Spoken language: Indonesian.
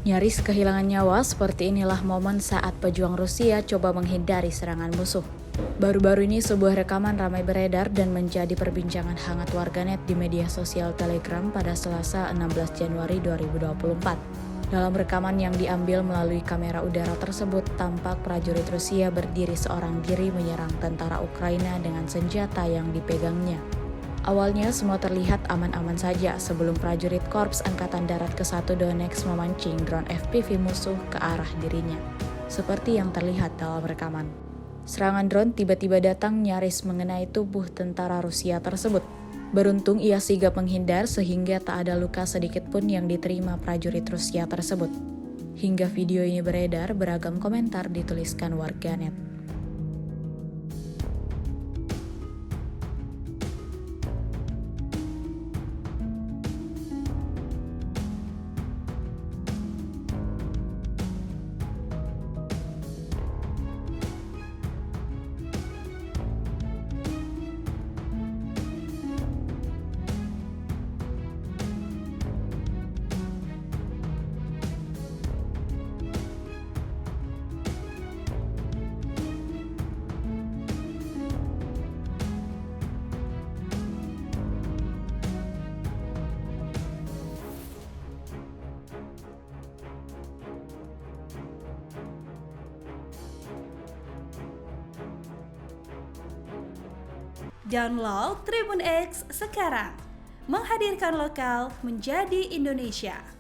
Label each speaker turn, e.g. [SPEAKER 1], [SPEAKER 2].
[SPEAKER 1] Nyaris kehilangan nyawa, seperti inilah momen saat pejuang Rusia coba menghindari serangan musuh. Baru-baru ini sebuah rekaman ramai beredar dan menjadi perbincangan hangat warganet di media sosial Telegram pada Selasa 16 Januari 2024. Dalam rekaman yang diambil melalui kamera udara tersebut, tampak prajurit Rusia berdiri seorang diri menyerang tentara Ukraina dengan senjata yang dipegangnya. Awalnya semua terlihat aman-aman saja sebelum prajurit Korps Angkatan Darat ke-1 Donetsk memancing drone FPV musuh ke arah dirinya, seperti yang terlihat dalam rekaman. Serangan drone tiba-tiba datang nyaris mengenai tubuh tentara Rusia tersebut. Beruntung ia sigap menghindar sehingga tak ada luka sedikit pun yang diterima prajurit Rusia tersebut. Hingga video ini beredar, beragam komentar dituliskan warganet.
[SPEAKER 2] Download Tribun X sekarang, menghadirkan lokal menjadi Indonesia.